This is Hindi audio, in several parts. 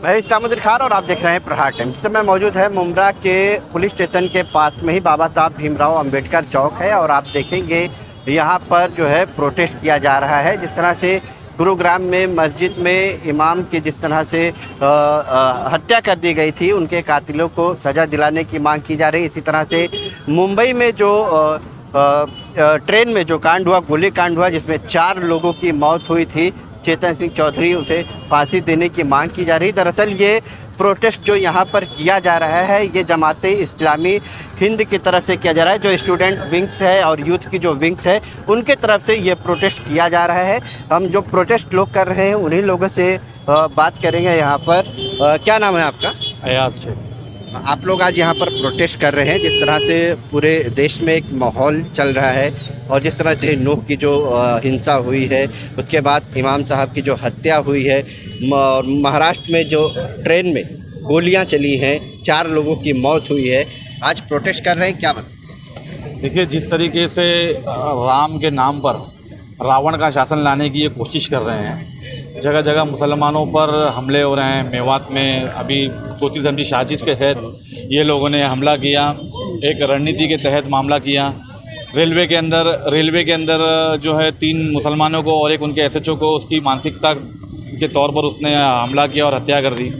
मैं इस्लामुद्दीन खान और आप देख रहे हैं प्रहार टाइम्स। इस समय मौजूद है मुंब्रा के पुलिस स्टेशन के पास में ही बाबा साहब भीमराव अंबेडकर चौक है और आप देखेंगे यहाँ पर जो है प्रोटेस्ट किया जा रहा है। जिस तरह से गुरुग्राम में मस्जिद में इमाम की जिस तरह से हत्या कर दी गई थी, उनके कातिलों को सज़ा दिलाने की मांग की जा रही है। इसी तरह से मुंबई में जो ट्रेन में जो कांड हुआ, गोली कांड हुआ, जिसमें 4 लोगों की मौत हुई थी, चेतन सिंह चौधरी, उसे फांसी देने की मांग की जा रही। दरअसल ये प्रोटेस्ट जो यहाँ पर किया जा रहा है, ये जमाते इस्लामी हिंद की तरफ से किया जा रहा है। जो स्टूडेंट विंग्स है और यूथ की जो विंग्स है, उनके तरफ से ये प्रोटेस्ट किया जा रहा है। हम जो प्रोटेस्ट लोग कर रहे हैं उन्हीं लोगों से बात करेंगे यहाँ पर। क्या नाम है आपका? अयाज थे। आप लोग आज यहाँ पर प्रोटेस्ट कर रहे हैं, जिस तरह से पूरे देश में एक माहौल चल रहा है और जिस तरह से नूह की जो हिंसा हुई है, उसके बाद इमाम साहब की जो हत्या हुई है, महाराष्ट्र में जो ट्रेन में गोलियां चली हैं, 4 लोगों की मौत हुई है, आज प्रोटेस्ट कर रहे हैं, क्या बताएं? देखिए, जिस तरीके से राम के नाम पर रावण का शासन लाने की ये कोशिश कर रहे हैं, जगह जगह मुसलमानों पर हमले हो रहे हैं। मेवात में अभी 34 जनवरी साजिश के तहत ये लोगों ने हमला किया, एक रणनीति के तहत मामला किया। रेलवे के अंदर जो है 3 मुसलमानों को और एक उनके एसएचओ को उसकी मानसिकता के तौर पर उसने हमला किया और हत्या कर दी।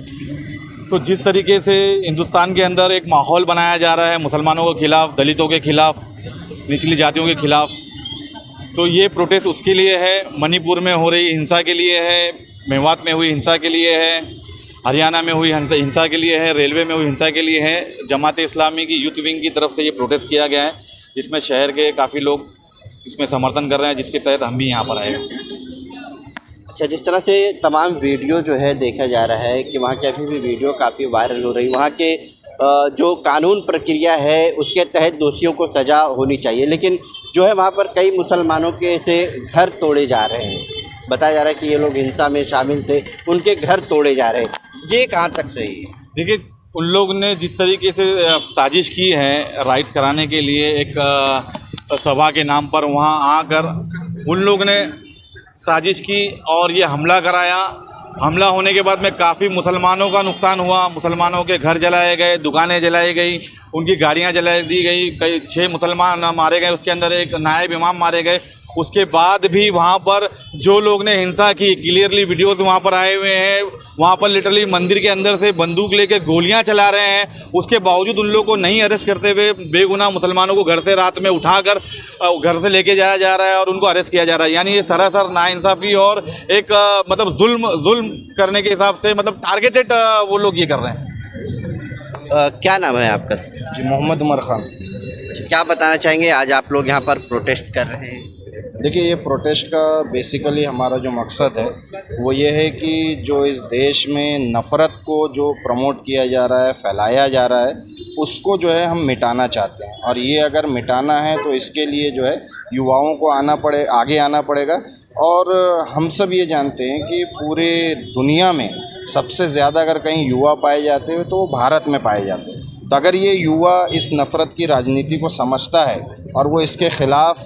तो जिस तरीके से हिंदुस्तान के अंदर एक माहौल बनाया जा रहा है मुसलमानों के खिलाफ, दलितों के खिलाफ, निचली जातियों के खिलाफ, तो ये प्रोटेस्ट उसके लिए है। मणिपुर में हो रही हिंसा के लिए है, मेवात में हुई हिंसा के लिए है, हरियाणा में हुई हिंसा के लिए है, रेलवे में हुई हिंसा के लिए है। जमात इस्लामी की यूथ विंग की तरफ से ये प्रोटेस्ट किया गया है, जिसमें शहर के काफ़ी लोग इसमें समर्थन कर रहे हैं, जिसके तहत हम भी यहाँ पर आए हैं। अच्छा, जिस तरह से तमाम वीडियो जो है देखा जा रहा है कि वहाँ की अभी भी वीडियो काफ़ी वायरल हो रही, वहाँ के जो कानून प्रक्रिया है उसके तहत दोषियों को सज़ा होनी चाहिए, लेकिन जो है वहाँ पर कई मुसलमानों के से घर तोड़े जा रहे हैं। बताया जा रहा है कि ये लोग हिंसा में शामिल थे, उनके घर तोड़े जा रहे हैं। ये कहाँ तक सही है? देखिए, उन लोग ने जिस तरीके से साजिश की है राइट्स कराने के लिए, एक सभा के नाम पर वहाँ आकर उन लोग ने साजिश की और ये हमला कराया। हमला होने के बाद में काफ़ी मुसलमानों का नुकसान हुआ। मुसलमानों के घर जलाए गए, दुकानें जलाई गई, उनकी गाड़ियां जला दी गई, कई 6 मुसलमान मारे गए, उसके अंदर एक नायब इमाम मारे गए। उसके बाद भी वहाँ पर जो लोग ने हिंसा की, क्लियरली वीडियोस वहाँ पर आए हुए हैं, वहाँ पर लिटरली मंदिर के अंदर से बंदूक लेके गोलियां चला रहे हैं। उसके बावजूद उन लोगों को नहीं अरेस्ट करते हुए बेगुनाह मुसलमानों को घर से रात में उठाकर घर से लेके जाया जा रहा है और उनको अरेस्ट किया जा रहा है। यानी ये सरासर नाइंसाफ़ी और एक मतलब जुल्म करने के हिसाब से, मतलब टारगेटेड वो लोग ये कर रहे हैं। क्या नाम है आपका? जी, मोहम्मद उमर खान। क्या बताना चाहेंगे, आज आप लोग यहाँ पर प्रोटेस्ट कर रहे हैं? देखिए, ये प्रोटेस्ट का बेसिकली हमारा जो मकसद है वो ये है कि जो इस देश में नफ़रत को जो प्रमोट किया जा रहा है, फैलाया जा रहा है, उसको जो है हम मिटाना चाहते हैं। और ये अगर मिटाना है तो इसके लिए जो है युवाओं को आगे आना पड़ेगा। और हम सब ये जानते हैं कि पूरे दुनिया में सबसे ज़्यादा अगर कहीं युवा पाए जाते हैं तो वो भारत में पाए जाते हैं। तो अगर ये युवा इस नफ़रत की राजनीति को समझता है और वो इसके ख़िलाफ़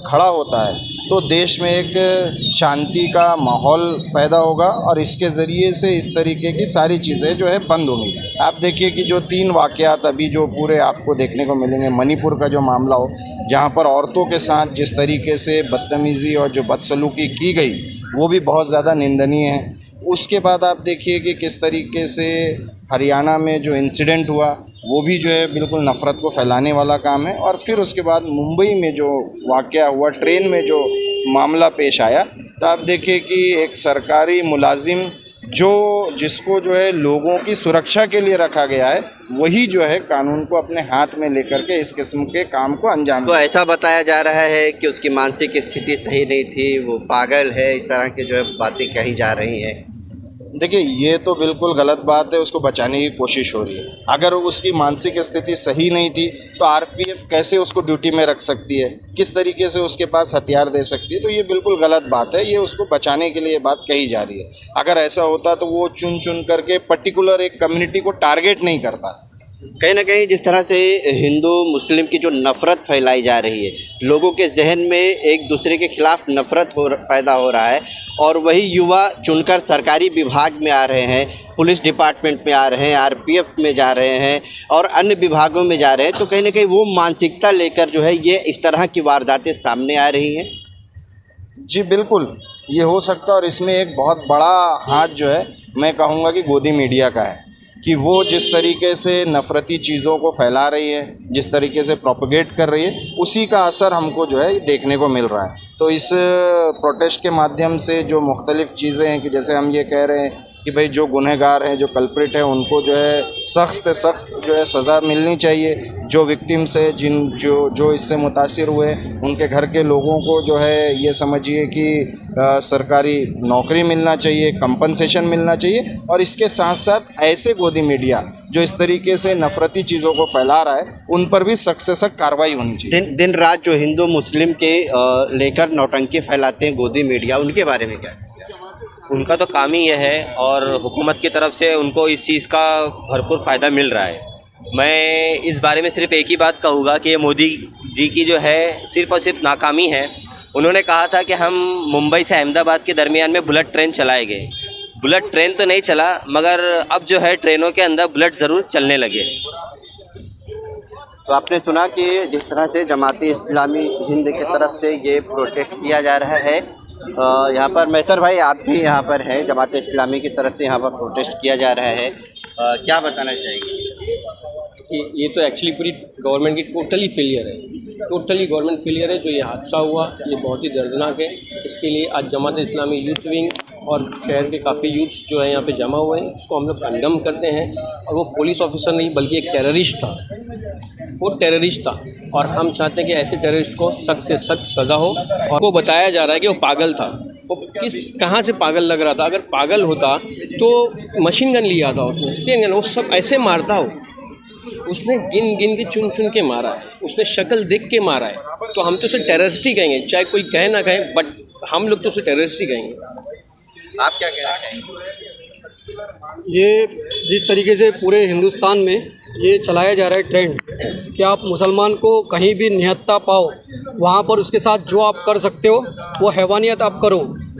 खड़ा होता है तो देश में एक शांति का माहौल पैदा होगा और इसके ज़रिए से इस तरीके की सारी चीज़ें जो है बंद होंगी। आप देखिए कि जो 3 वाक़यात अभी जो पूरे आपको देखने को मिलेंगे, मणिपुर का जो मामला हो, जहाँ पर औरतों के साथ जिस तरीके से बदतमीज़ी और जो बदसलूकी की गई, वो भी बहुत ज़्यादा निंदनीय है। उसके बाद आप देखिए कि किस तरीके से हरियाणा में जो इंसिडेंट हुआ वो भी जो है बिल्कुल नफ़रत को फैलाने वाला काम है। और फिर उसके बाद मुंबई में जो वाक़या हुआ, ट्रेन में जो मामला पेश आया, तो आप देखिए कि एक सरकारी मुलाजिम जिसको जो है लोगों की सुरक्षा के लिए रखा गया है, वही जो है कानून को अपने हाथ में लेकर के इस किस्म के काम को अंजाम तो ऐसा बताया जा रहा है कि उसकी मानसिक स्थिति सही नहीं थी, वो पागल है, इस तरह की जो है बातें कही जा रही हैं। देखिए, ये तो बिल्कुल गलत बात है, उसको बचाने की कोशिश हो रही है। अगर उसकी मानसिक स्थिति सही नहीं थी तो आरपीएफ कैसे उसको ड्यूटी में रख सकती है, किस तरीके से उसके पास हथियार दे सकती है? तो ये बिल्कुल गलत बात है, ये उसको बचाने के लिए बात कही जा रही है। अगर ऐसा होता तो वो चुन करके पर्टिकुलर एक कम्युनिटी को टारगेट नहीं करता, कहीं ना कहीं जिस तरह से हिंदू मुस्लिम की जो नफ़रत फैलाई जा रही है, लोगों के जहन में एक दूसरे के खिलाफ नफ़रत पैदा हो रहा है, और वही युवा चुनकर सरकारी विभाग में आ रहे हैं, पुलिस डिपार्टमेंट में आ रहे हैं, आरपीएफ में जा रहे हैं और अन्य विभागों में जा रहे हैं, तो कहीं ना कहीं वो मानसिकता लेकर जो है ये इस तरह की वारदातें सामने आ रही हैं। जी बिल्कुल, ये हो सकता है, और इसमें एक बहुत बड़ा हाथ जो है मैं कहूँगा कि गोदी मीडिया का है, कि वो जिस तरीके से नफ़रती चीज़ों को फैला रही है, जिस तरीके से प्रोपगेट कर रही है, उसी का असर हमको जो है देखने को मिल रहा है। तो इस प्रोटेस्ट के माध्यम से जो मुख्तलिफ़ चीज़ें हैं कि जैसे हम ये कह रहे हैं कि भाई जो गुनहगार हैं, जो कल्प्रिट हैं, उनको जो है सख्त से सख्त जो है सज़ा मिलनी चाहिए। जो विक्टिम्स है, जो इससे मुतासिर हुए, उनके घर के लोगों को जो है ये समझिए कि सरकारी नौकरी मिलना चाहिए, कंपनसेशन मिलना चाहिए, और इसके साथ साथ ऐसे गोदी मीडिया जो इस तरीके से नफ़रती चीज़ों को फैला रहा है, उन पर भी सख्त से सख्त कार्रवाई होनी चाहिए। दिन रात जो हिंदू मुस्लिम के लेकर नौटंकी फैलाते हैं गोदी मीडिया, उनके बारे में क्या? उनका तो काम ही यह है, और हुकूमत की तरफ से उनको इस चीज़ का भरपूर फ़ायदा मिल रहा है। मैं इस बारे में सिर्फ एक ही बात कहूँगा कि ये मोदी जी की जो है सिर्फ और सिर्फ नाकामी है। उन्होंने कहा था कि हम मुंबई से अहमदाबाद के दरमियान में बुलेट ट्रेन चलाएंगे। बुलेट ट्रेन तो नहीं चला, मगर अब जो है ट्रेनों के अंदर बुलेट ज़रूर चलने लगे। तो आपने सुना कि जिस तरह से जमात इस्लामी हिंद की तरफ से ये प्रोटेस्ट किया जा रहा है, यहाँ पर मैसर भाई आप भी यहाँ पर हैं, जमात इस्लामी की तरफ से यहाँ पर प्रोटेस्ट किया जा रहा है, क्या बताना चाहेंगे? ये तो एक्चुअली पूरी गवर्नमेंट की टोटली फेलियर है, टोटली गवर्नमेंट फेलियर है। जो ये हादसा हुआ ये बहुत ही दर्दनाक है। इसके लिए आज जमात इस्लामी यूथ विंग और शहर के काफ़ी यूथ्स जो है यहाँ पे जमा हुए हैं, इसको हम लोग कंडम करते हैं। और वो पुलिस ऑफिसर नहीं बल्कि एक टेररिस्ट था, वो टेररिस्ट था, और हम चाहते हैं कि ऐसे टेररिस्ट को सख्त से सख्त सज़ा हो। और वो बताया जा रहा है कि वो पागल था। वो कहाँ से पागल लग रहा था? अगर पागल होता तो मशीन गन लिया था उसने, स्टेन गन, वो सब ऐसे मारता हो। उसने गिन गिन के चुन चुन के मारा है, उसने शक्ल देख के मारा है। तो हम तो उसे टेररिस्ट ही कहेंगे, चाहे कोई कहे ना कहे, बट हम लोग तो उसे टेररिस्ट ही कहेंगे। आप क्या कहना चाहेंगे? ये जिस तरीके से पूरे हिंदुस्तान में ये चलाया जा रहा है ट्रेंड कि आप मुसलमान को कहीं भी निहत्ता पाओ, वहाँ पर उसके साथ जो आप कर सकते हो वो हैवानियत आप करो,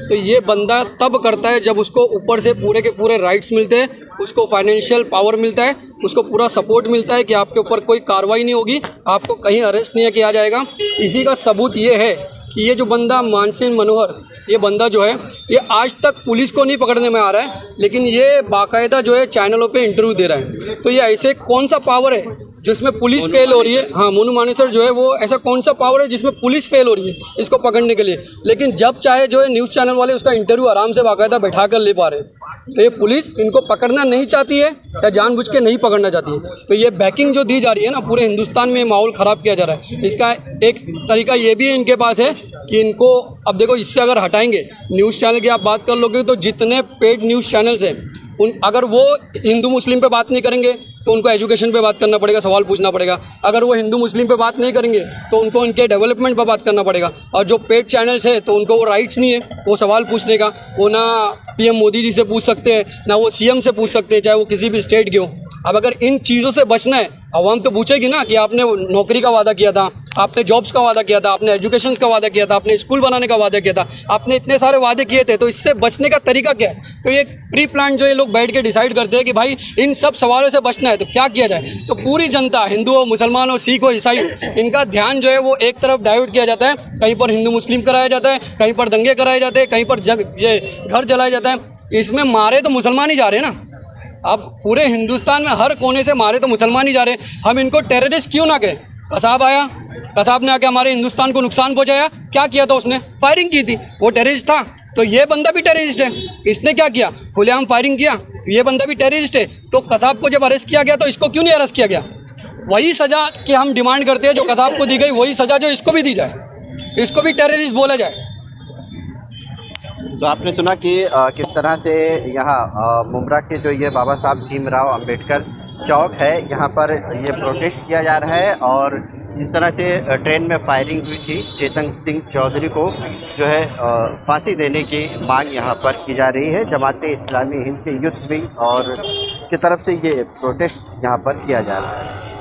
तो ये बंदा तब करता है जब उसको ऊपर से पूरे के पूरे राइट्स मिलते हैं, उसको फाइनेंशियल पावर मिलता है, उसको पूरा सपोर्ट मिलता है कि आपके ऊपर कोई कार्रवाई नहीं होगी, आपको कहीं अरेस्ट नहीं किया जाएगा। इसी का सबूत ये है कि ये जो बंदा मानसिंह मनोहर, ये बंदा जो है ये आज तक पुलिस को नहीं पकड़ने में आ रहा है, लेकिन ये बाकायदा जो है चैनलों पे इंटरव्यू दे रहा है। तो ये ऐसे कौन सा पावर है जिसमें पुलिस फेल हो रही है? हाँ, मोनू मानेसर जो है वो ऐसा कौन सा पावर है जिसमें पुलिस फेल हो रही है इसको पकड़ने के लिए? लेकिन जब चाहे जो है न्यूज़ चैनल वाले उसका इंटरव्यू आराम से बाकायदा बैठा कर ले पा रहे हैं। तो ये पुलिस इनको पकड़ना नहीं चाहती है या जानबूझ के नहीं पकड़ना चाहती है। तो ये बैकिंग जो दी जा रही है ना, पूरे हिंदुस्तान में माहौल ख़राब किया जा रहा है। इसका एक तरीका ये भी इनके पास है कि इनको अब देखो, इससे अगर हटाएंगे न्यूज़ चैनल की आप बात कर लोगे तो जितने पेड न्यूज़ चैनल्स हैं अगर वो हिंदू मुस्लिम पे बात नहीं करेंगे तो उनको एजुकेशन पे बात करना पड़ेगा, सवाल पूछना पड़ेगा। अगर वो हिंदू मुस्लिम पे बात नहीं करेंगे तो उनको उनके डेवलपमेंट पे बात करना पड़ेगा। और जो पेड चैनल्स है तो उनको वो राइट्स नहीं है वो सवाल पूछने का। वो ना पीएम मोदी जी से पूछ सकते हैं, ना वो सीएम से पूछ सकते हैं, चाहे वो किसी भी स्टेट के हो। अब अगर इन चीज़ों से बचना है, आवाम तो पूछेगी ना कि आपने नौकरी का वादा किया था, आपने जॉब्स का वादा किया था, आपने एजुकेशन का वादा किया था, आपने स्कूल बनाने का वादा किया था, आपने इतने सारे वादे किए थे, तो इससे बचने का तरीका क्या है? तो ये प्री प्लान जो ये लोग बैठ के डिसाइड करते हैं कि भाई इन सब सवालों से बचना है तो क्या किया जाए। तो पूरी जनता, हिंदू हो, मुसलमान हो, सिख हो, ईसाई हो, इनका ध्यान जो है वो एक तरफ डाइवर्ट किया जाता है। कहीं पर हिंदू मुस्लिम कराया जाता है, कहीं पर दंगे कराए जाते हैं, कहीं पर ये घर जलाया जाता है। इसमें मारे तो मुसलमान ही जा रहे हैं ना। अब पूरे हिंदुस्तान में हर कोने से मारे तो मुसलमान ही जा रहे हैं। हम इनको टेररिस्ट क्यों ना कहें? कसाब आया, कसाब ने आके हमारे हिंदुस्तान को नुकसान पहुंचाया, क्या किया था उसने? फायरिंग की थी, वो टेररिस्ट था। तो ये बंदा भी टेररिस्ट है, इसने क्या किया? खुलेआम फायरिंग किया, तो ये बंदा भी टेररिस्ट है। तो कसाब को जब अरेस्ट किया गया तो इसको क्यों नहीं अरेस्ट किया गया? वही सज़ा कि हम डिमांड करते हैं जो कसाब को दी गई, वही सज़ा जो इसको भी दी जाए, इसको भी टेररिस्ट बोला जाए। तो आपने सुना कि किस तरह से यहाँ मुमरा के जो ये बाबा साहब भीमराव अंबेडकर चौक है, यहाँ पर ये प्रोटेस्ट किया जा रहा है। और जिस तरह से ट्रेन में फायरिंग हुई थी, चेतन सिंह चौधरी को जो है फांसी देने की मांग यहाँ पर की जा रही है। जमात इस्लामी हिंद के यूथ विंग और की तरफ से ये प्रोटेस्ट यहाँ पर किया जा रहा है।